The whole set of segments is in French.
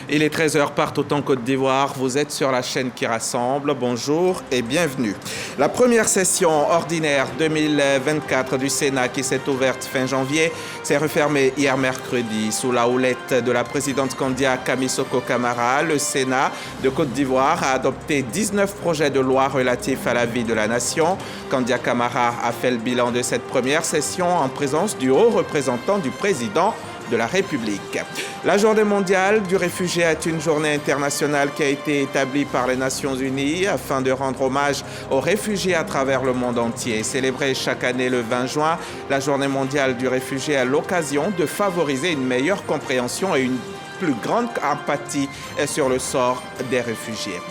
Il est 13h partout en Côte d'Ivoire. Vous êtes sur la chaîne qui rassemble. Bonjour et bienvenue. La première session ordinaire 2024 du Sénat qui s'est ouverte fin janvier s'est refermée hier mercredi. Sous la houlette de la présidente Kandia Kamisoko Kamara, le Sénat de Côte d'Ivoire a adopté 19 projets de loi relatifs à la vie de la nation. Kandia Kamara a fait le bilan de cette première session en présence du haut représentant du président de la République. La journée mondiale du réfugié est une journée internationale qui a été établie par les Nations Unies afin de rendre hommage aux réfugiés à travers le monde entier. Célébrée chaque année le 20 juin, la journée mondiale du réfugié a l'occasion de favoriser une meilleure compréhension et une plus grande empathie sur le sort des réfugiés.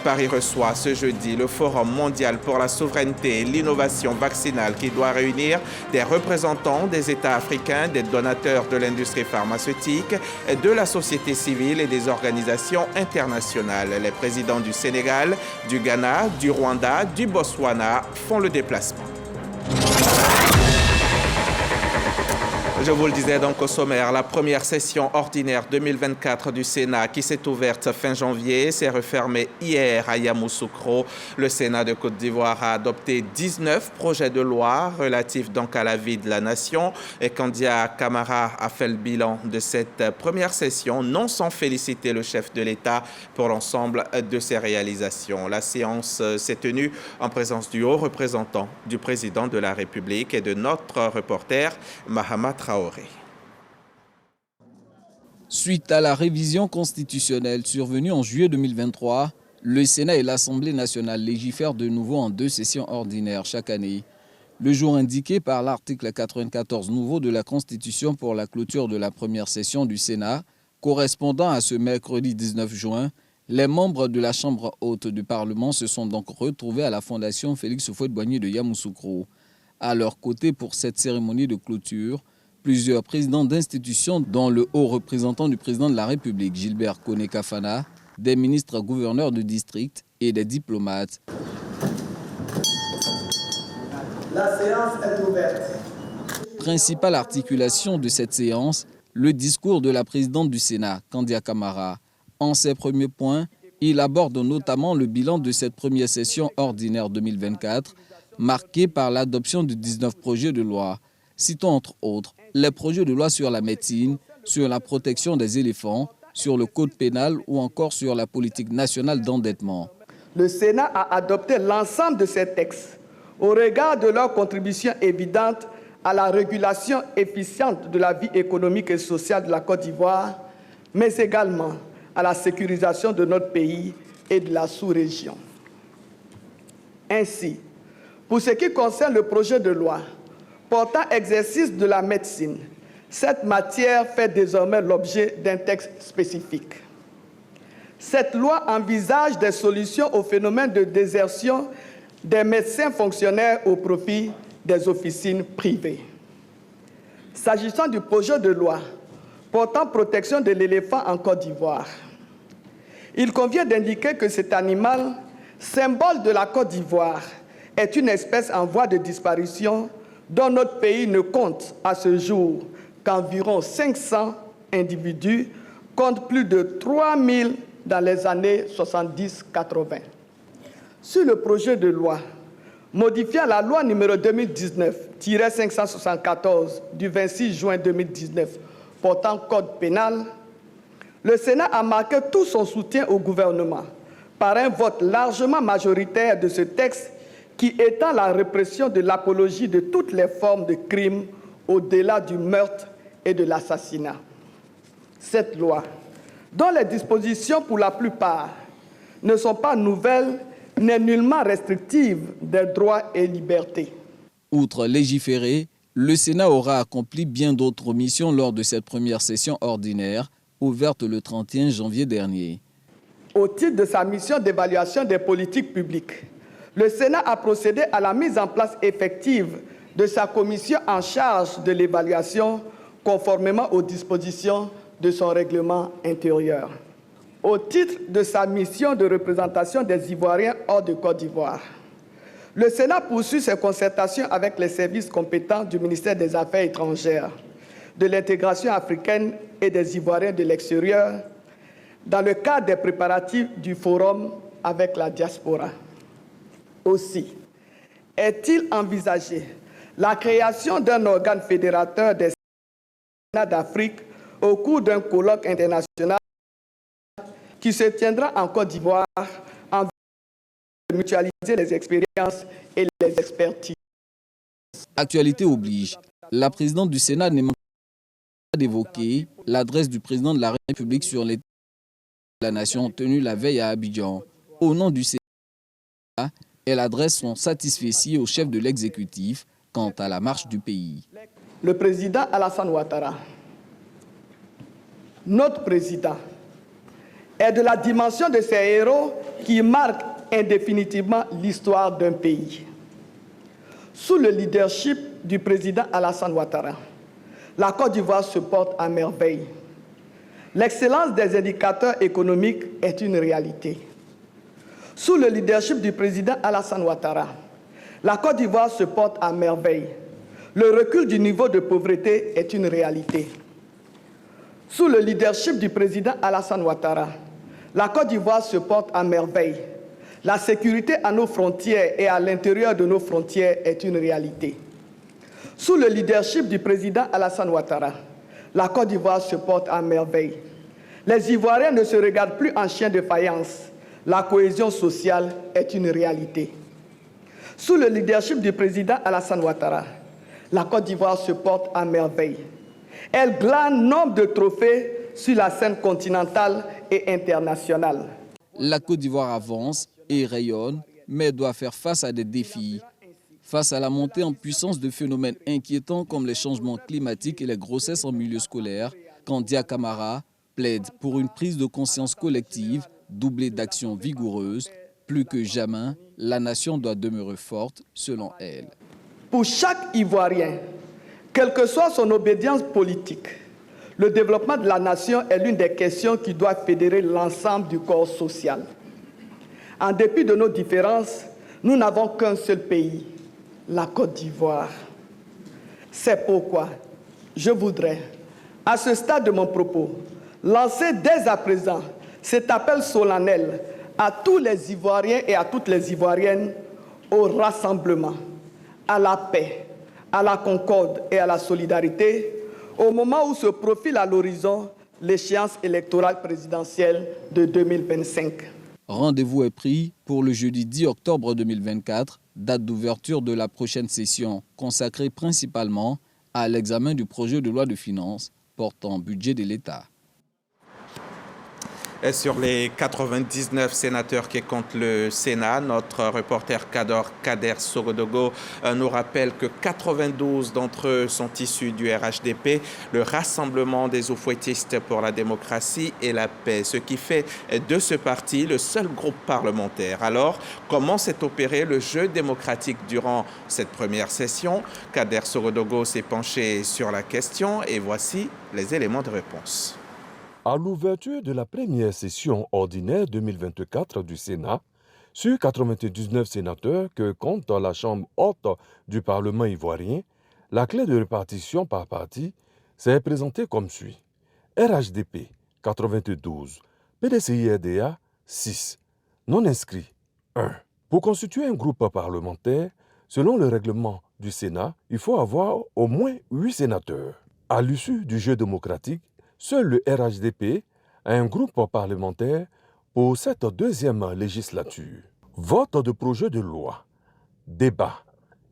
Paris reçoit ce jeudi le Forum mondial pour la souveraineté et l'innovation vaccinale qui doit réunir des représentants des États africains, des donateurs de l'industrie pharmaceutique, de la société civile et des organisations internationales. Les présidents du Sénégal, du Ghana, du Rwanda, du Botswana font le déplacement. Je vous le disais donc au sommaire, la première session ordinaire 2024 du Sénat qui s'est ouverte fin janvier s'est refermée hier à Yamoussoukro. Le Sénat de Côte d'Ivoire a adopté 19 projets de loi relatifs donc à la vie de la nation. Et Kandia Kamara a fait le bilan de cette première session, non sans féliciter le chef de l'État pour l'ensemble de ses réalisations. La séance s'est tenue en présence du haut représentant du président de la République et de notre reporter Mahama Traoré. Suite à la révision constitutionnelle survenue en juillet 2023, le Sénat et l'Assemblée nationale légifèrent de nouveau en 2 sessions ordinaires chaque année. Le jour indiqué par l'article 94 nouveau de la Constitution pour la clôture de la première session du Sénat, correspondant à ce mercredi 19 juin, les membres de la Chambre haute du Parlement se sont donc retrouvés à la Fondation Félix Houphouët-Boigny de Yamoussoukro. À leur côté pour cette cérémonie de clôture, plusieurs présidents d'institutions, dont le haut représentant du président de la République, Gilbert Koné Kafana, des ministres gouverneurs de district et des diplomates. La séance est ouverte. Principale articulation de cette séance, le discours de la présidente du Sénat, Kandia Kamara. En ses premiers points, il aborde notamment le bilan de cette première session ordinaire 2024, marquée par l'adoption de 19 projets de loi. Citons entre autres les projets de loi sur la médecine, sur la protection des éléphants, sur le code pénal ou encore sur la politique nationale d'endettement. Le Sénat a adopté l'ensemble de ces textes au regard de leur contribution évidente à la régulation efficiente de la vie économique et sociale de la Côte d'Ivoire, mais également à la sécurisation de notre pays et de la sous-région. Ainsi, pour ce qui concerne le projet de loi portant exercice de la médecine, cette matière fait désormais l'objet d'un texte spécifique. Cette loi envisage des solutions au phénomène de désertion des médecins fonctionnaires au profit des officines privées. S'agissant du projet de loi portant protection de l'éléphant en Côte d'Ivoire, il convient d'indiquer que cet animal, symbole de la Côte d'Ivoire, est une espèce en voie de disparition dont notre pays ne compte à ce jour qu'environ 500 individus, contre plus de 3000 dans les années 70-80. Sur le projet de loi modifiant la loi numéro 2019-574 du 26 juin 2019 portant code pénal, le Sénat a marqué tout son soutien au gouvernement par un vote largement majoritaire de ce texte qui étend la répression de l'apologie de toutes les formes de crimes au-delà du meurtre et de l'assassinat. Cette loi, dont les dispositions pour la plupart ne sont pas nouvelles, n'est nullement restrictive des droits et libertés. Outre légiférer, le Sénat aura accompli bien d'autres missions lors de cette première session ordinaire, ouverte le 31 janvier dernier. Au titre de sa mission d'évaluation des politiques publiques, le Sénat a procédé à la mise en place effective de sa commission en charge de l'évaluation conformément aux dispositions de son règlement intérieur. Au titre de sa mission de représentation des Ivoiriens hors de Côte d'Ivoire, le Sénat poursuit ses concertations avec les services compétents du ministère des Affaires étrangères, de l'intégration africaine et des Ivoiriens de l'extérieur dans le cadre des préparatifs du forum avec la diaspora. Aussi, est-il envisagé la création d'un organe fédérateur des Sénats d'Afrique au cours d'un colloque international qui se tiendra en Côte d'Ivoire en vue de mutualiser les expériences et les expertises. Actualité oblige. La présidente du Sénat n'est pas d'évoquer l'adresse du président de la République sur l'état de la nation tenue la veille à Abidjan. Au nom du Sénat, elle adresse son satisfecit au chef de l'exécutif quant à la marche du pays. Le président Alassane Ouattara, notre président, est de la dimension de ces héros qui marquent indéfinitivement l'histoire d'un pays. Sous le leadership du président Alassane Ouattara, la Côte d'Ivoire se porte à merveille. L'excellence des indicateurs économiques est une réalité. Sous le leadership du président Alassane Ouattara, la Côte d'Ivoire se porte à merveille. Le recul du niveau de pauvreté est une réalité. Sous le leadership du président Alassane Ouattara, la Côte d'Ivoire se porte à merveille. La sécurité à nos frontières et à l'intérieur de nos frontières est une réalité. Sous le leadership du président Alassane Ouattara, la Côte d'Ivoire se porte à merveille. Les Ivoiriens ne se regardent plus en chien de faïence. La cohésion sociale est une réalité. Sous le leadership du président Alassane Ouattara, la Côte d'Ivoire se porte à merveille. Elle glane nombre de trophées sur la scène continentale et internationale. La Côte d'Ivoire avance et rayonne, mais doit faire face à des défis. Face à la montée en puissance de phénomènes inquiétants comme les changements climatiques et les grossesses en milieu scolaire, Kandia Camara plaide pour une prise de conscience collective doublée d'actions vigoureuses. Plus que jamais, la nation doit demeurer forte, selon elle. Pour chaque Ivoirien, quelle que soit son obédience politique, le développement de la nation est l'une des questions qui doit fédérer l'ensemble du corps social. En dépit de nos différences, nous n'avons qu'un seul pays, la Côte d'Ivoire. C'est pourquoi je voudrais, à ce stade de mon propos, lancer dès à présent cet appel solennel à tous les Ivoiriens et à toutes les Ivoiriennes au rassemblement, à la paix, à la concorde et à la solidarité, au moment où se profile à l'horizon l'échéance électorale présidentielle de 2025. Rendez-vous est pris pour le jeudi 10 octobre 2024, date d'ouverture de la prochaine session, consacrée principalement à l'examen du projet de loi de finances portant budget de l'État. Et sur les 99 sénateurs qui comptent le Sénat, notre reporter Kader Sogodogo nous rappelle que 92 d'entre eux sont issus du RHDP, le Rassemblement des Oufouettistes pour la démocratie et la paix, ce qui fait de ce parti le seul groupe parlementaire. Alors, comment s'est opéré le jeu démocratique durant cette première session? Kader Sogodogo s'est penché sur la question et voici les éléments de réponse. À l'ouverture de la première session ordinaire 2024 du Sénat, sur 99 sénateurs que compte la Chambre haute du Parlement ivoirien, la clé de répartition par parti s'est présentée comme suit. RHDP, 92. PDCI-RDA, 6. Non inscrits, 1. Pour constituer un groupe parlementaire, selon le règlement du Sénat, il faut avoir au moins 8 sénateurs. À l'issue du jeu démocratique, seul le RHDP a un groupe parlementaire pour cette deuxième législature. Vote de projet de loi, débat,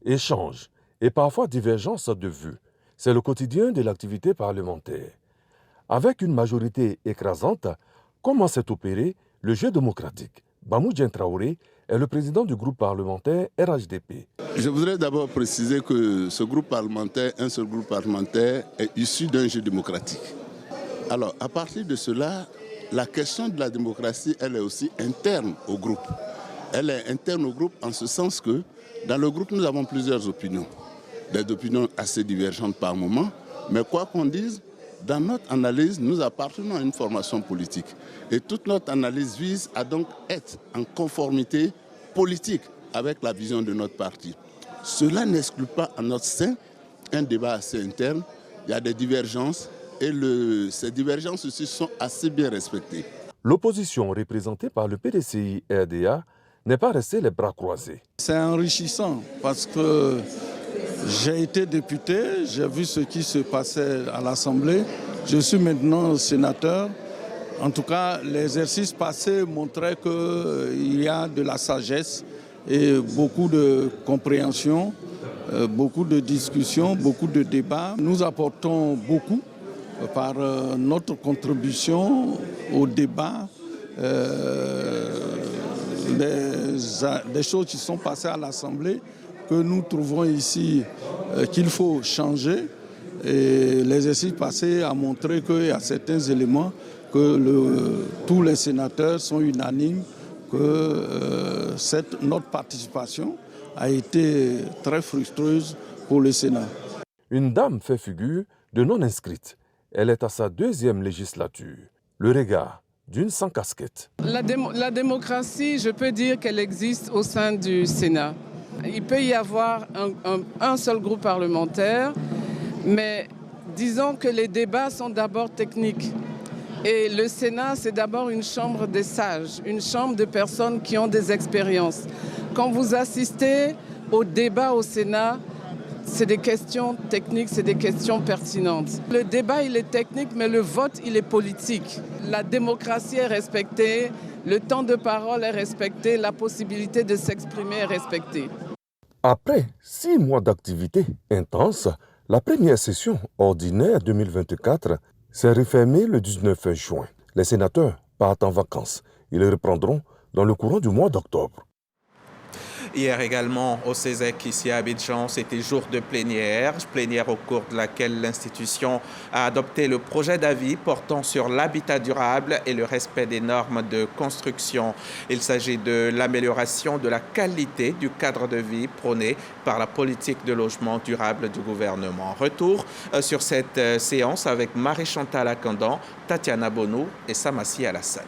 échange et parfois divergence de vues, c'est le quotidien de l'activité parlementaire. Avec une majorité écrasante, comment s'est opéré le jeu démocratique? Bamoudjen Traoré est le président du groupe parlementaire RHDP. Je voudrais d'abord préciser que ce groupe parlementaire, un seul groupe parlementaire, est issu d'un jeu démocratique. Alors, à partir de cela, la question de la démocratie, elle est aussi interne au groupe. Elle est interne au groupe en ce sens que, dans le groupe, nous avons plusieurs opinions. Des opinions assez divergentes par moment, mais quoi qu'on dise, dans notre analyse, nous appartenons à une formation politique. Et toute notre analyse vise à donc être en conformité politique avec la vision de notre parti. Cela n'exclut pas à notre sein un débat assez interne. Il y a des divergences et ces divergences aussi sont assez bien respectées. L'opposition représentée par le PDCI-RDA n'est pas restée les bras croisés. C'est enrichissant parce que j'ai été député, j'ai vu ce qui se passait à l'Assemblée. Je suis maintenant sénateur. En tout cas, l'exercice passé montrait qu'il y a de la sagesse et beaucoup de compréhension, beaucoup de discussions, beaucoup de débats. Nous apportons beaucoup par notre contribution au débat. Des choses qui sont passées à l'Assemblée que nous trouvons ici qu'il faut changer. Et l'exercice passé a montré qu'il y a certains éléments que tous les sénateurs sont unanimes que notre participation a été très fructueuse pour le Sénat. Une dame fait figure de non-inscrite. Elle est à sa 2e législature. Le regard d'une sans casquette. La démocratie, je peux dire qu'elle existe au sein du Sénat. Il peut y avoir un seul groupe parlementaire, mais disons que les débats sont d'abord techniques. Et le Sénat, c'est d'abord une chambre des sages, une chambre de personnes qui ont des expériences. Quand vous assistez au débat au Sénat, c'est des questions techniques, c'est des questions pertinentes. Le débat, il est technique, mais le vote, il est politique. La démocratie est respectée, le temps de parole est respecté, la possibilité de s'exprimer est respectée. Après 6 mois d'activité intense, la première session ordinaire 2024 s'est refermée le 19 juin. Les sénateurs partent en vacances. Ils reprendront dans le courant du mois d'octobre. Hier également, au CESEC, ici à Abidjan, c'était jour de plénière au cours de laquelle l'institution a adopté le projet d'avis portant sur l'habitat durable et le respect des normes de construction. Il s'agit de l'amélioration de la qualité du cadre de vie prôné par la politique de logement durable du gouvernement. Retour sur cette séance avec Marie-Chantal Akandan, Tatiana Bonou et Samassi Alassane.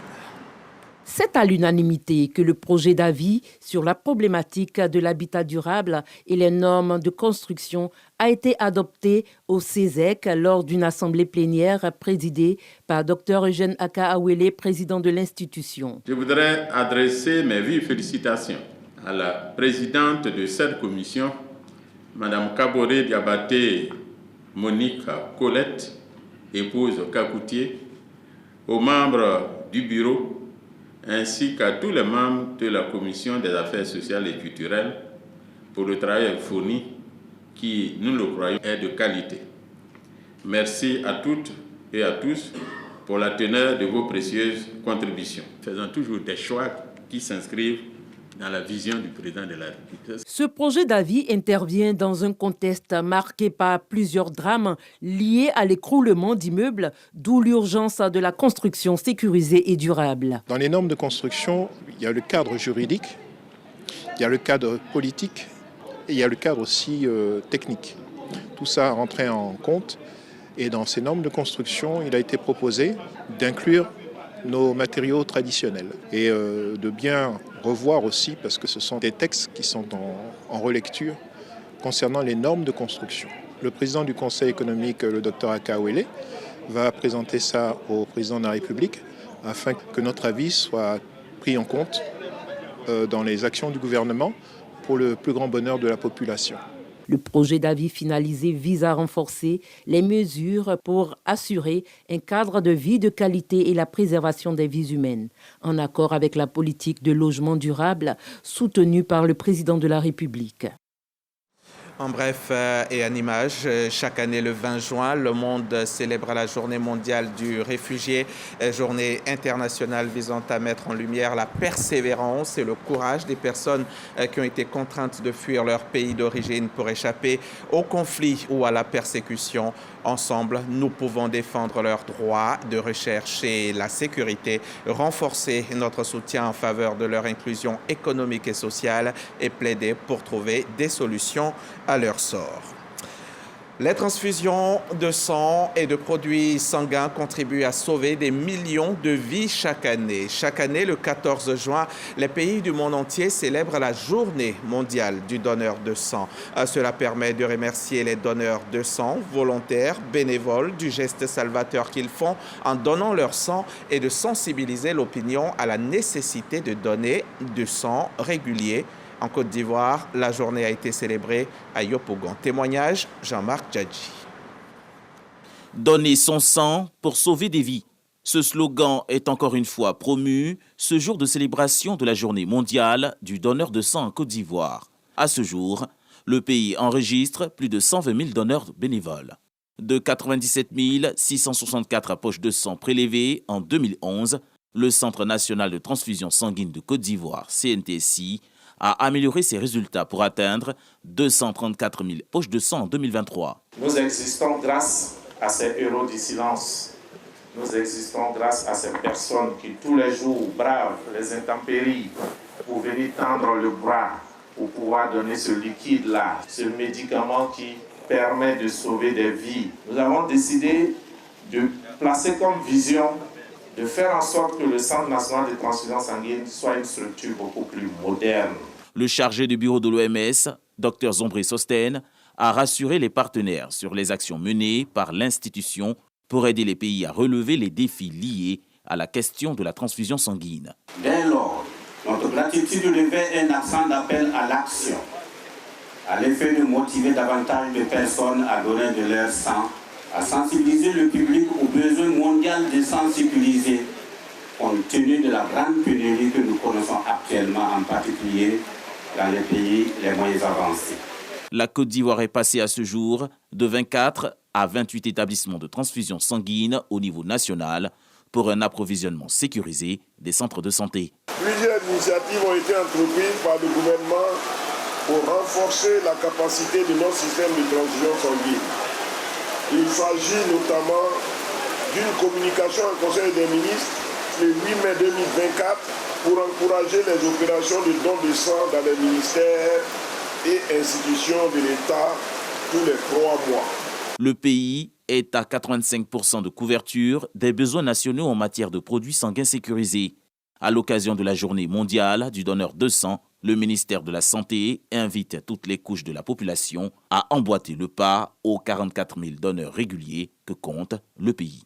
C'est à l'unanimité que le projet d'avis sur la problématique de l'habitat durable et les normes de construction a été adopté au CESEC lors d'une assemblée plénière présidée par Dr Eugène Aka-Awele, président de l'institution. Je voudrais adresser mes vives félicitations à la présidente de cette commission, Mme Kaboré Diabaté Monique Colette, épouse Kakoutié, aux membres du bureau, ainsi qu'à tous les membres de la Commission des affaires sociales et culturelles pour le travail fourni qui, nous le croyons, est de qualité. Merci à toutes et à tous pour la teneur de vos précieuses contributions, faisant toujours des choix qui s'inscrivent dans la vision du président de la République. Ce projet d'avis intervient dans un contexte marqué par plusieurs drames liés à l'écroulement d'immeubles, d'où l'urgence de la construction sécurisée et durable. Dans les normes de construction, il y a le cadre juridique, il y a le cadre politique et il y a le cadre aussi technique. Tout ça rentré en compte et dans ces normes de construction, il a été proposé d'inclure nos matériaux traditionnels et de bien revoir aussi, parce que ce sont des textes qui sont en relecture concernant les normes de construction. Le président du Conseil économique, le Dr Aka-Awele, va présenter ça au président de la République afin que notre avis soit pris en compte dans les actions du gouvernement pour le plus grand bonheur de la population. Le projet d'avis finalisé vise à renforcer les mesures pour assurer un cadre de vie de qualité et la préservation des vies humaines, en accord avec la politique de logement durable soutenue par le président de la République. En bref et en image, chaque année le 20 juin, le monde célèbre la journée mondiale du réfugié, journée internationale visant à mettre en lumière la persévérance et le courage des personnes qui ont été contraintes de fuir leur pays d'origine pour échapper au conflit ou à la persécution. Ensemble, nous pouvons défendre leurs droits de rechercher la sécurité, renforcer notre soutien en faveur de leur inclusion économique et sociale et plaider pour trouver des solutions à leur sort. Les transfusions de sang et de produits sanguins contribuent à sauver des millions de vies chaque année. Chaque année, le 14 juin, les pays du monde entier célèbrent la journée mondiale du donneur de sang. Cela permet de remercier les donneurs de sang, volontaires, bénévoles, du geste salvateur qu'ils font en donnant leur sang et de sensibiliser l'opinion à la nécessité de donner du sang régulier. En Côte d'Ivoire, la journée a été célébrée à Yopougon. Témoignage, Jean-Marc Djadji. Donner son sang pour sauver des vies. Ce slogan est encore une fois promu ce jour de célébration de la journée mondiale du donneur de sang en Côte d'Ivoire. À ce jour, le pays enregistre plus de 120 000 donneurs bénévoles. De 97 664 poches de sang prélevées en 2011, le Centre national de transfusion sanguine de Côte d'Ivoire, CNTSI, a amélioré ses résultats pour atteindre 234 000 poches de sang en 2023. Nous existons grâce à ces héros du silence. Nous existons grâce à ces personnes qui tous les jours bravent les intempéries pour venir tendre le bras pour pouvoir donner ce liquide-là, ce médicament qui permet de sauver des vies. Nous avons décidé de placer comme vision de faire en sorte que le Centre national de transfusion sanguine soit une structure beaucoup plus moderne. Le chargé du bureau de l'OMS, Dr Zombré Sostène, a rassuré les partenaires sur les actions menées par l'institution pour aider les pays à relever les défis liés à la question de la transfusion sanguine. Dès lors, notre gratitude levait un accent d'appel à l'action, à l'effet de motiver davantage de personnes à donner de leur sang, à sensibiliser le public au besoin mondial de sensibiliser, compte tenu de la grande pénurie que nous connaissons actuellement, en particulier dans les pays les moins avancés. La Côte d'Ivoire est passée à ce jour de 24 à 28 établissements de transfusion sanguine au niveau national pour un approvisionnement sécurisé des centres de santé. Plusieurs initiatives ont été entreprises par le gouvernement pour renforcer la capacité de notre système de transfusion sanguine. Il s'agit notamment d'une communication au Conseil des ministres le 8 mai 2024 pour encourager les opérations de don de sang dans les ministères et institutions de l'État tous les 3 mois. Le pays est à 85% de couverture des besoins nationaux en matière de produits sanguins sécurisés. À l'occasion de la journée mondiale du donneur de sang, le ministère de la Santé invite toutes les couches de la population à emboîter le pas aux 44 000 donneurs réguliers que compte le pays.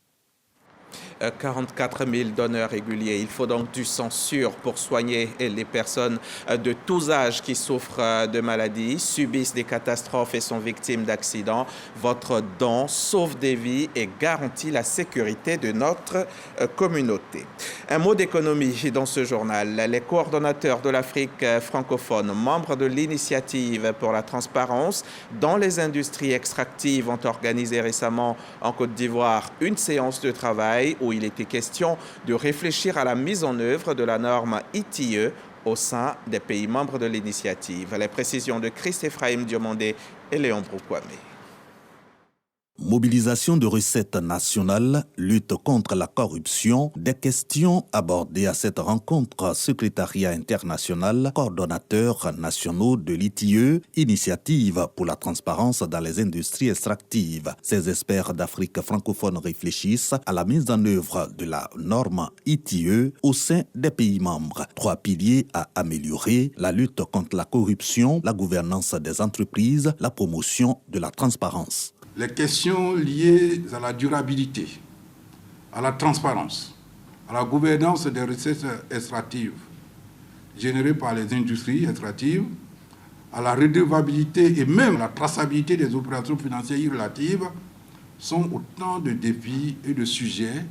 44 000 donneurs réguliers. Il faut donc du sang sûr pour soigner les personnes de tous âges qui souffrent de maladies, subissent des catastrophes et sont victimes d'accidents. Votre don sauve des vies et garantit la sécurité de notre communauté. Un mot d'économie dans ce journal. Les coordonnateurs de l'Afrique francophone, membres de l'initiative pour la transparence dans les industries extractives, ont organisé récemment en Côte d'Ivoire une séance de travail où il était question de réfléchir à la mise en œuvre de la norme ITIE au sein des pays membres de l'initiative. Les précisions de Christ-Ephraim Diomandé et Léon Broukwame. Mobilisation de recettes nationales, lutte contre la corruption, des questions abordées à cette rencontre secrétariat international, coordonnateurs nationaux de l'ITIE, initiative pour la transparence dans les industries extractives. Ces experts d'Afrique francophone réfléchissent à la mise en œuvre de la norme ITIE au sein des pays membres. 3 piliers à améliorer: la lutte contre la corruption, la gouvernance des entreprises, la promotion de la transparence. Les questions liées à la durabilité, à la transparence, à la gouvernance des recettes extractives générées par les industries extractives, à la redevabilité et même à la traçabilité des opérations financières relatives sont autant de défis et de sujets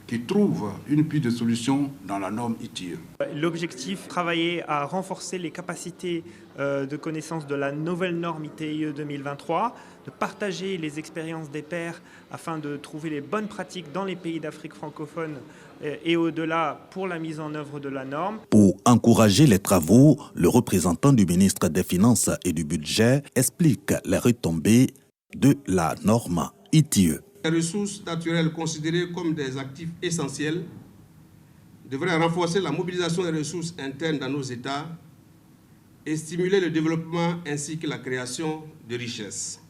qui trouvent une piste de solution dans la norme ITIE. L'objectif, travailler à renforcer les capacités de connaissance de la nouvelle norme ITIE 2023, de partager les expériences des pairs afin de trouver les bonnes pratiques dans les pays d'Afrique francophone et au-delà pour la mise en œuvre de la norme. Pour encourager les travaux, le représentant du ministre des Finances et du Budget explique les retombées de la norme ITIE. Les ressources naturelles considérées comme des actifs essentiels devraient renforcer la mobilisation des ressources internes dans nos États et stimuler le développement ainsi que la création de richesses.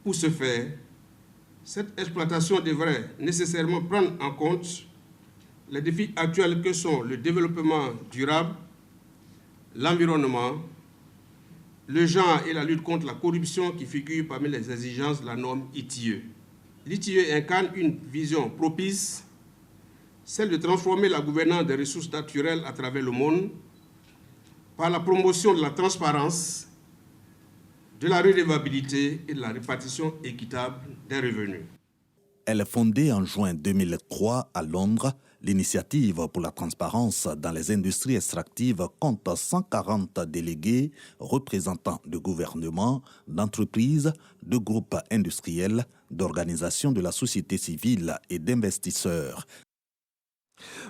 Pour ce faire, cette exploitation devrait nécessairement prendre en compte les défis actuels que sont le développement durable, l'environnement, le genre et la lutte contre la corruption qui figurent parmi les exigences de la norme ITIE. L'ITIE incarne une vision propice, celle de transformer la gouvernance des ressources naturelles à travers le monde par la promotion de la transparence, de la redevabilité et de la répartition équitable des revenus. Elle est fondée en juin 2003 à Londres. L'initiative pour la transparence dans les industries extractives compte 140 délégués représentant de gouvernements, d'entreprises, de groupes industriels, d'organisations de la société civile et d'investisseurs.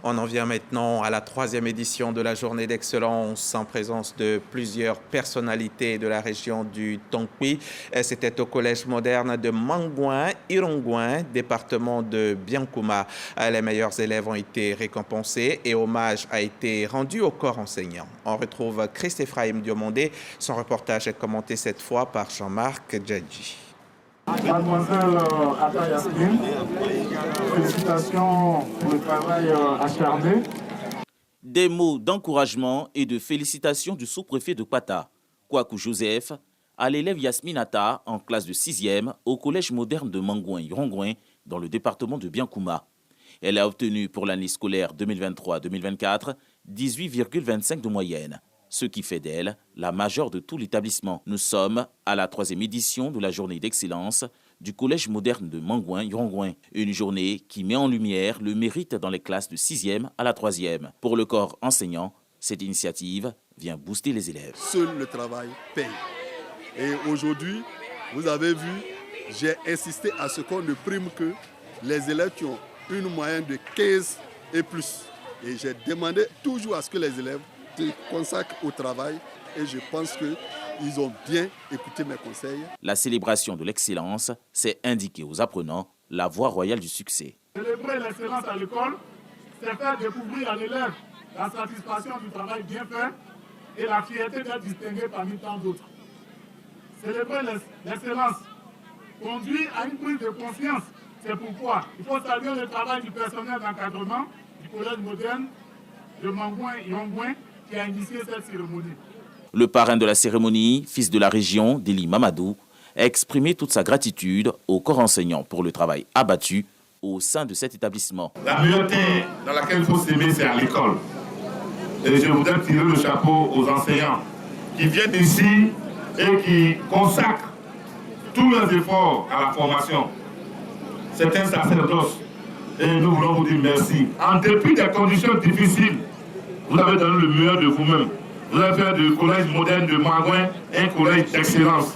On en vient maintenant à la 3e édition de la Journée d'Excellence en présence de plusieurs personnalités de la région du Tongpi. C'était au Collège moderne de Mangouin, Irongouin, département de Biankouma. Les meilleurs élèves ont été récompensés et hommage a été rendu au corps enseignant. On retrouve Christ-Ephraim Diomondé. Son reportage est commenté cette fois par Jean-Marc Djadji. Mademoiselle Ata Yasmine, félicitations pour le travail acharné. Des mots d'encouragement et de félicitations du sous-préfet de Pata, Kwaku Joseph, à l'élève Yasmine Ata en classe de 6e au collège moderne de Mangouin-Irongouin dans le département de Biankouma. Elle a obtenu pour l'année scolaire 2023-2024 18,25 de moyenne, ce qui fait d'elle la majeure de tout l'établissement. Nous sommes à la 3e édition de la journée d'excellence du collège moderne de Mangouin-Irongouin. Une journée qui met en lumière le mérite dans les classes de 6e à la 3e. Pour le corps enseignant, cette initiative vient booster les élèves. Seul le travail paye. Et aujourd'hui, vous avez vu, j'ai insisté à ce qu'on ne prime que les élèves qui ont une moyenne de 15 et plus. Et j'ai demandé toujours à ce que les élèves se consacrent au travail et je pense qu'ils ont bien écouté mes conseils. La célébration de l'excellence, c'est indiquer aux apprenants la voie royale du succès. Célébrer l'excellence à l'école, c'est faire découvrir à l'élève la satisfaction du travail bien fait et la fierté d'être distingué parmi tant d'autres. Célébrer l'excellence conduit à une prise de conscience. C'est pourquoi il faut saluer le travail du personnel d'encadrement du collège moderne de Mangouin-Irongouin qui a initié cette cérémonie. Le parrain de la cérémonie, fils de la région, Deli Mamadou, a exprimé toute sa gratitude au corps enseignant pour le travail abattu au sein de cet établissement. La meilleure terre dans laquelle il faut s'aimer, c'est à l'école. Et je voudrais tirer le chapeau aux enseignants qui viennent ici et qui consacrent tous leurs efforts à la formation. C'est un sacerdoce et nous voulons vous dire merci. En dépit des conditions difficiles, vous avez donné le meilleur de vous-même. Vous avez fait du collège moderne de Mangouin un collège d'excellence.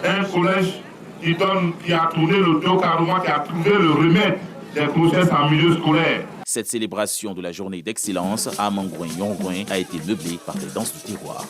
Un collège qui a tourné le dos carrément, qui a trouvé le remède des grossesses en milieu scolaire. Cette célébration de la journée d'excellence à Mangouin-Irongouin a été meublée par des danses du terroir.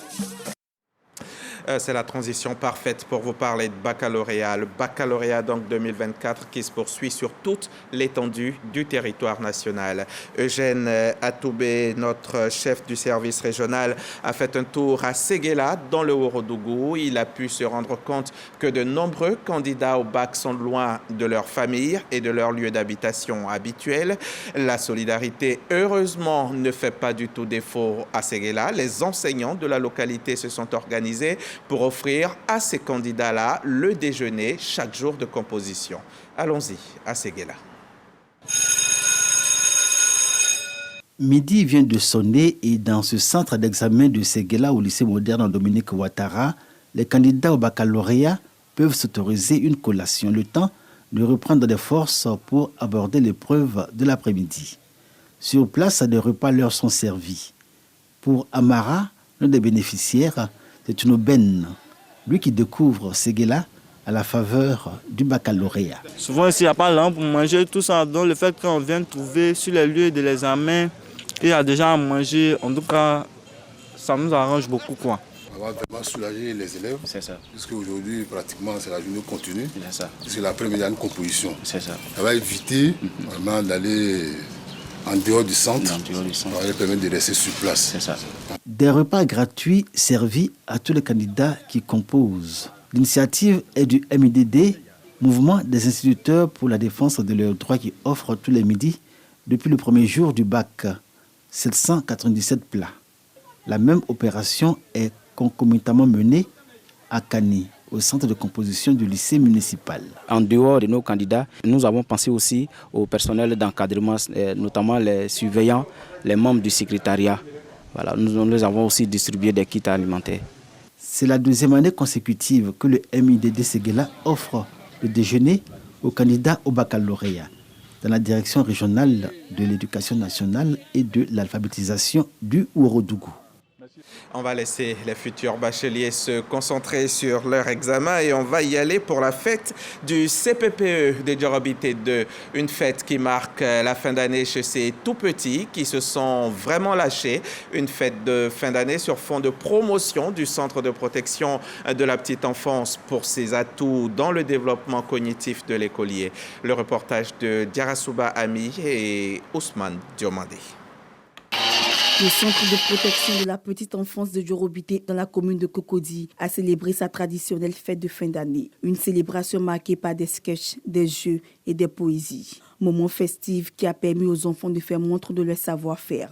C'est la transition parfaite pour vous parler de baccalauréat. Le baccalauréat donc 2024 qui se poursuit sur toute l'étendue du territoire national. Eugène Atoubé, notre chef du service régional, a fait un tour à Séguéla dans le Haut-Rodougou. Il a pu se rendre compte que de nombreux candidats au bac sont loin de leur famille et de leur lieu d'habitation habituel. La solidarité, heureusement, ne fait pas du tout défaut à Séguéla. Les enseignants de la localité se sont organisés pour offrir à ces candidats-là le déjeuner chaque jour de composition. Allons-y à Séguéla. Midi vient de sonner et dans ce centre d'examen de Séguéla au lycée moderne Dominique Ouattara, les candidats au baccalauréat peuvent s'autoriser une collation, le temps de reprendre des forces pour aborder l'épreuve de l'après-midi. Sur place, des repas leur sont servis. Pour Amara, l'un des bénéficiaires, c'est une aubaine. Lui qui découvre Séguéla à la faveur du baccalauréat. Souvent ici, il n'y a pas l'an pour manger, tout ça. Donc le fait qu'on vient trouver sur les lieux de l'examen, il y a déjà à manger, en tout cas, ça nous arrange beaucoup, quoi. On va vraiment soulager les élèves. C'est ça. Puisque aujourd'hui, pratiquement, c'est la journée continue. C'est ça. Parce que l'après-midi, il y a une composition. C'est ça. Ça va éviter vraiment d'aller en dehors du centre. Ça va leur permettre de rester sur place. C'est ça. Des repas gratuits servis à tous les candidats qui composent. L'initiative est du MIDD Mouvement des instituteurs pour la défense de leurs droits qui offre tous les midis, depuis le premier jour du bac, 797 plats. La même opération est concomitamment menée à Kani, au centre de composition du lycée municipal. En dehors de nos candidats, nous avons pensé aussi au personnel d'encadrement, notamment les surveillants, les membres du secrétariat. Voilà, nous avons aussi distribué des kits alimentaires. C'est la deuxième année consécutive que le MIDD Séguéla offre le déjeuner aux candidats au baccalauréat dans la direction régionale de l'éducation nationale et de l'alphabétisation du Ourodougou. On va laisser les futurs bacheliers se concentrer sur leur examen et on va y aller pour la fête du CPPE de Djorobité 2. Une fête qui marque la fin d'année chez ces tout-petits qui se sont vraiment lâchés. Une fête de fin d'année sur fond de promotion du Centre de protection de la petite enfance pour ses atouts dans le développement cognitif de l'écolier. Le reportage de Diarasouba Ami et Ousmane Diomandé. Le Centre de protection de la petite enfance de Djorobité dans la commune de Cocody a célébré sa traditionnelle fête de fin d'année. Une célébration marquée par des sketchs, des jeux et des poésies. Moment festif qui a permis aux enfants de faire montre de leur savoir-faire.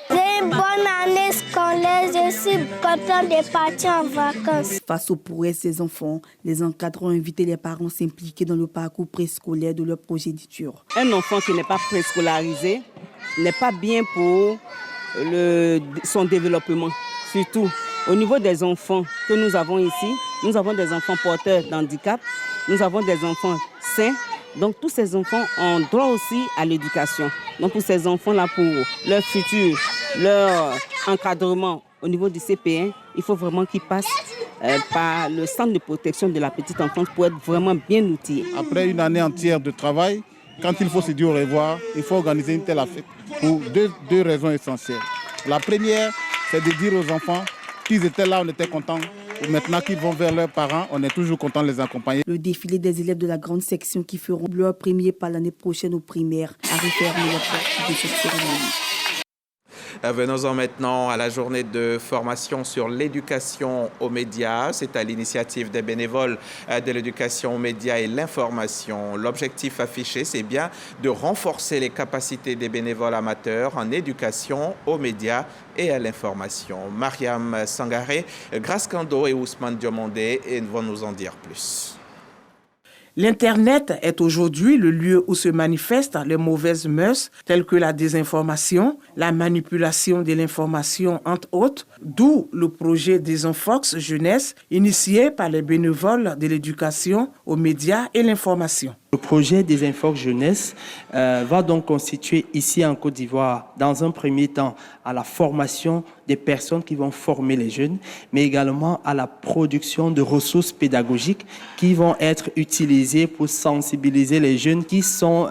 Une bonne année scolaire, je suis content de partir en vacances. Face aux prouesses des enfants, les encadrants ont invité les parents à s'impliquer dans le parcours préscolaire de leur progéniture. Un enfant qui n'est pas préscolarisé n'est pas bien pour son développement. Surtout au niveau des enfants que nous avons ici, nous avons des enfants porteurs d'handicap, nous avons des enfants sains. Donc tous ces enfants ont droit aussi à l'éducation. Donc pour ces enfants-là, pour leur futur, leur encadrement au niveau du CP1, il faut vraiment qu'ils passent par le centre de protection de la petite enfance pour être vraiment bien outillés. Après une année entière de travail, quand il faut se dire au revoir, il faut organiser une telle fête pour deux raisons essentielles. La première, c'est de dire aux enfants qu'ils étaient là, on était contents. Maintenant qu'ils vont vers leurs parents, on est toujours content de les accompagner. Le défilé des élèves de la grande section qui feront leur premier pas l'année prochaine aux primaires a refermé la porte de cette cérémonie. Venons-en maintenant à la journée de formation sur l'éducation aux médias. C'est à l'initiative des bénévoles de l'éducation aux médias et l'information. L'objectif affiché, c'est bien de renforcer les capacités des bénévoles amateurs en éducation aux médias et à l'information. Mariam Sangaré, Grace Kando et Ousmane Diomandé vont nous en dire plus. L'Internet est aujourd'hui le lieu où se manifestent les mauvaises mœurs telles que la désinformation, la manipulation de l'information, entre autres, d'où le projet Desinfox Jeunesse initié par les bénévoles de l'éducation aux médias et l'information. Le projet Desinfox Jeunesse va donc constituer ici en Côte d'Ivoire, dans un premier temps, à la formation des personnes qui vont former les jeunes, mais également à la production de ressources pédagogiques qui vont être utilisées pour sensibiliser les jeunes qui sont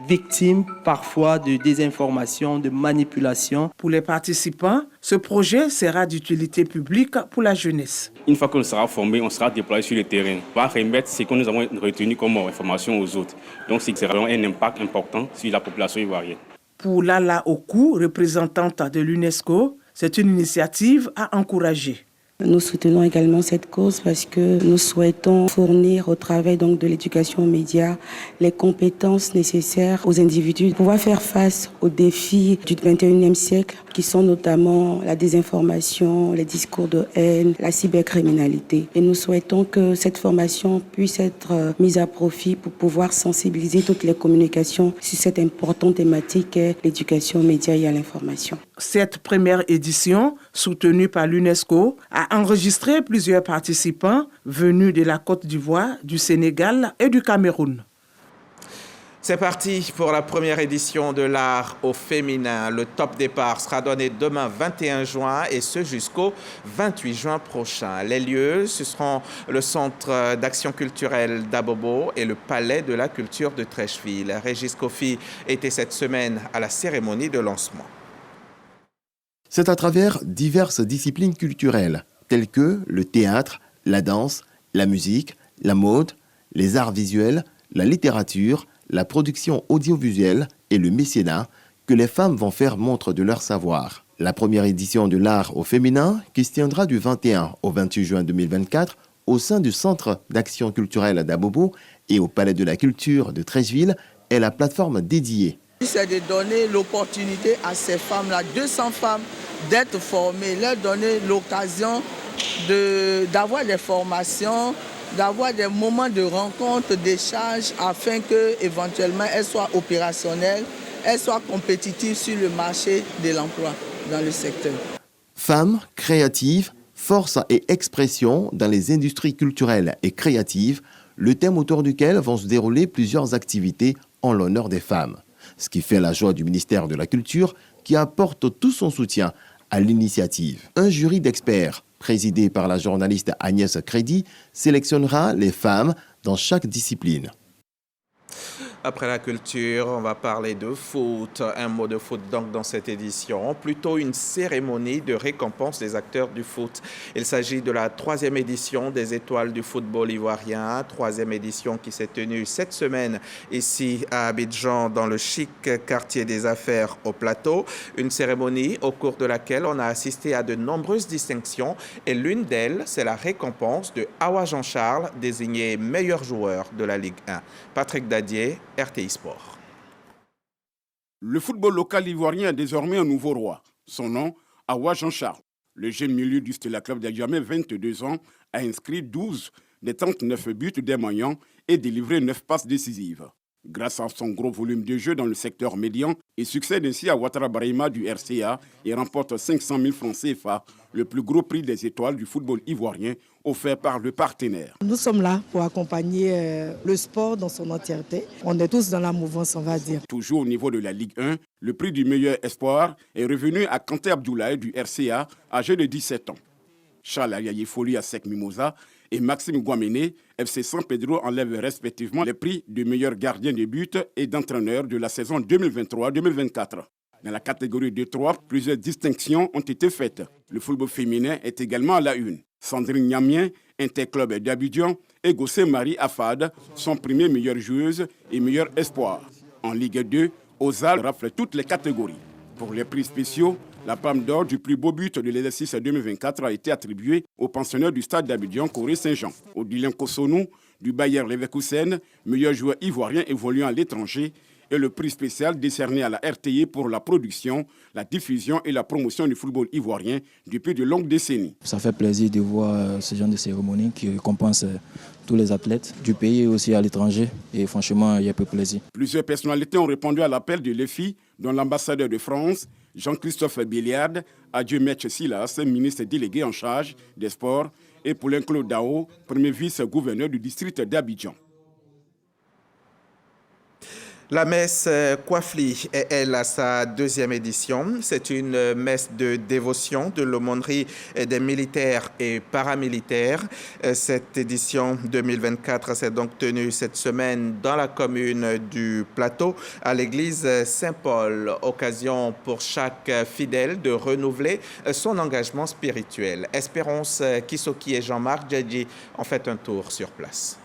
victimes parfois de désinformation, de manipulation. Pour les participants, ce projet sera d'utilité publique pour la jeunesse. Une fois qu'on sera formé, on sera déployé sur le terrain. On va remettre ce que nous avons retenu comme information aux autres. Donc, c'est vraiment un impact important sur la population ivoirienne. Pour Lala Oku, représentante de l'UNESCO, c'est une initiative à encourager. Nous soutenons également cette cause parce que nous souhaitons fournir au travail donc de l'éducation aux médias les compétences nécessaires aux individus pour pouvoir faire face aux défis du 21e siècle qui sont notamment la désinformation, les discours de haine, la cybercriminalité. Et nous souhaitons que cette formation puisse être mise à profit pour pouvoir sensibiliser toutes les communications sur cette importante thématique qu'est l'éducation aux médias et à l'information. Cette première édition, soutenue par l'UNESCO, a enregistré plusieurs participants venus de la Côte d'Ivoire, du Sénégal et du Cameroun. C'est parti pour la première édition de l'art au féminin. Le top départ sera donné demain 21 juin et ce jusqu'au 28 juin prochain. Les lieux, ce seront le Centre d'action culturelle d'Abobo et le Palais de la culture de Trècheville. Régis Kofi était cette semaine à la cérémonie de lancement. C'est à travers diverses disciplines culturelles, telles que le théâtre, la danse, la musique, la mode, les arts visuels, la littérature, la production audiovisuelle et le mécénat, que les femmes vont faire montre de leur savoir. La première édition de l'art au féminin, qui se tiendra du 21 au 28 juin 2024 au sein du Centre d'action culturelle d'Abobo et au Palais de la Culture de Treichville, est la plateforme dédiée. C'est de donner l'opportunité à ces femmes-là, 200 femmes, d'être formées, leur donner l'occasion d'avoir des formations, d'avoir des moments de rencontre, d'échange, afin qu'éventuellement elles soient opérationnelles, elles soient compétitives sur le marché de l'emploi dans le secteur. Femmes créatives, force et expression dans les industries culturelles et créatives, le thème autour duquel vont se dérouler plusieurs activités en l'honneur des femmes. Ce qui fait la joie du ministère de la Culture qui apporte tout son soutien à l'initiative. Un jury d'experts, présidé par la journaliste Agnès Crédit, sélectionnera les femmes dans chaque discipline. Après la culture, on va parler de foot. Un mot de foot donc dans cette édition, plutôt une cérémonie de récompense des acteurs du foot. Il s'agit de la 3e édition des Étoiles du football ivoirien, 3e édition qui s'est tenue cette semaine ici à Abidjan dans le chic quartier des affaires au Plateau. Une cérémonie au cours de laquelle on a assisté à de nombreuses distinctions et l'une d'elles, c'est la récompense de Awa Jean-Charles, désigné meilleur joueur de la Ligue 1. Patrick Dadier, RTI Sport. Le football local ivoirien a désormais un nouveau roi. Son nom, Awa Jean-Charles. Le jeune milieu du Stella Club d'Adjamé, 22 ans, a inscrit 12 des 39 buts des Maillons et délivré 9 passes décisives. Grâce à son gros volume de jeu dans le secteur médian, il succède ainsi à Ouattara Brahima du RCA et remporte 500 000 francs CFA, le plus gros prix des étoiles du football ivoirien offert par le partenaire. Nous sommes là pour accompagner le sport dans son entièreté. On est tous dans la mouvance, on va dire. Toujours au niveau de la Ligue 1, le prix du meilleur espoir est revenu à Kanté Abdoulaye du RCA, âgé de 17 ans. Charles Ayaye Foli à Sec Mimosa et Maxime Guamene, FC San Pedro, enlèvent respectivement les prix de meilleur gardien de but et d'entraîneur de la saison 2023-2024. Dans la catégorie 2-3, plusieurs distinctions ont été faites. Le football féminin est également à la une. Sandrine Niamien, Interclub d'Abidjan, et Gossé Marie Afad sont primées meilleures joueuses et meilleurs espoirs. En Ligue 2, Ozal rafle toutes les catégories. Pour les prix spéciaux, la palme d'or du plus beau but de l'exercice 2024 a été attribuée au pensionnaire du stade d'Abidjan, Corée Saint-Jean. Odilien Kosonou, du Bayer Leverkusen, meilleur joueur ivoirien évoluant à l'étranger, et le prix spécial décerné à la RTI pour la production, la diffusion et la promotion du football ivoirien depuis de longues décennies. Ça fait plaisir de voir ce genre de cérémonie qui récompense tous les athlètes du pays et aussi à l'étranger. Et franchement, il y a peu de plaisir. Plusieurs personnalités ont répondu à l'appel de l'EFI, dont l'ambassadeur de France, Jean-Christophe Béliard, Adieu Maître Silas, ministre délégué en charge des sports, et Paulin Claude Dao, premier vice-gouverneur du district d'Abidjan. La messe Kwafli est, elle, à sa 2e édition. C'est une messe de dévotion de l'aumônerie des militaires et paramilitaires. Cette édition 2024 s'est donc tenue cette semaine dans la commune du Plateau, à l'église Saint-Paul. Occasion pour chaque fidèle de renouveler son engagement spirituel. Espérance Kisoki et Jean-Marc Djadji ont fait un tour sur place.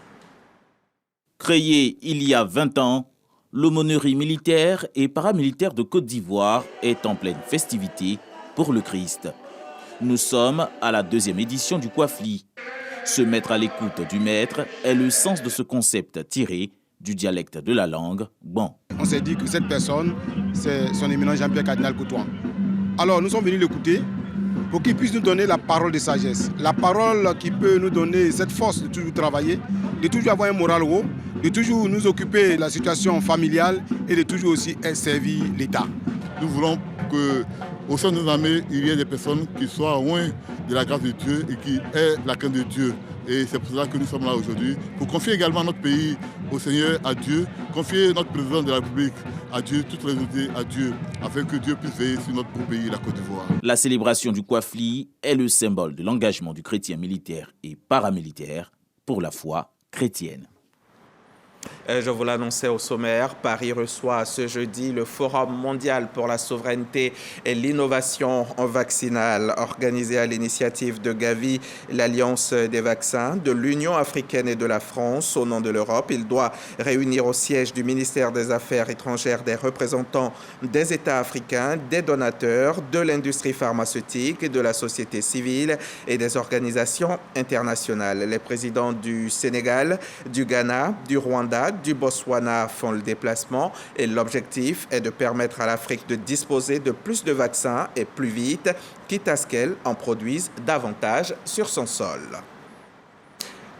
Créée il y a 20 ans, l'aumônerie militaire et paramilitaire de Côte d'Ivoire est en pleine festivité pour le Christ. Nous sommes à la 2e édition du Kwafli. Se mettre à l'écoute du maître est le sens de ce concept tiré du dialecte de la langue Bon. On s'est dit que cette personne, c'est son éminent Jean-Pierre Cardinal Coutoin. Alors nous sommes venus l'écouter pour qu'il puisse nous donner la parole de sagesse. La parole qui peut nous donner cette force de toujours travailler, de toujours avoir un moral haut, de toujours nous occuper de la situation familiale et de toujours aussi servir l'État. Nous voulons qu'au sein de nos armées, il y ait des personnes qui soient loin de la grâce de Dieu et qui aient la crainte de Dieu. Et c'est pour cela que nous sommes là aujourd'hui, pour confier également notre pays au Seigneur, à Dieu, confier notre président de la République à Dieu, toutes les autorités à Dieu, afin que Dieu puisse veiller sur notre beau pays, la Côte d'Ivoire. La célébration du Kwafli est le symbole de l'engagement du chrétien militaire et paramilitaire pour la foi chrétienne. Je vous l'annonçais au sommaire, Paris reçoit ce jeudi le Forum mondial pour la souveraineté et l'innovation vaccinale organisé à l'initiative de Gavi, l'Alliance des vaccins, de l'Union africaine et de la France au nom de l'Europe. Il doit réunir au siège du ministère des Affaires étrangères des représentants des États africains, des donateurs, de l'industrie pharmaceutique, de la société civile et des organisations internationales. Les présidents du Sénégal, du Ghana, du Rwanda, du Botswana font le déplacement et l'objectif est de permettre à l'Afrique de disposer de plus de vaccins et plus vite, quitte à ce qu'elle en produise davantage sur son sol.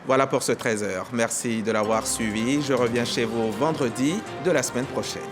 Voilà pour ce 13h. Merci de l'avoir suivi. Je reviens chez vous vendredi de la semaine prochaine.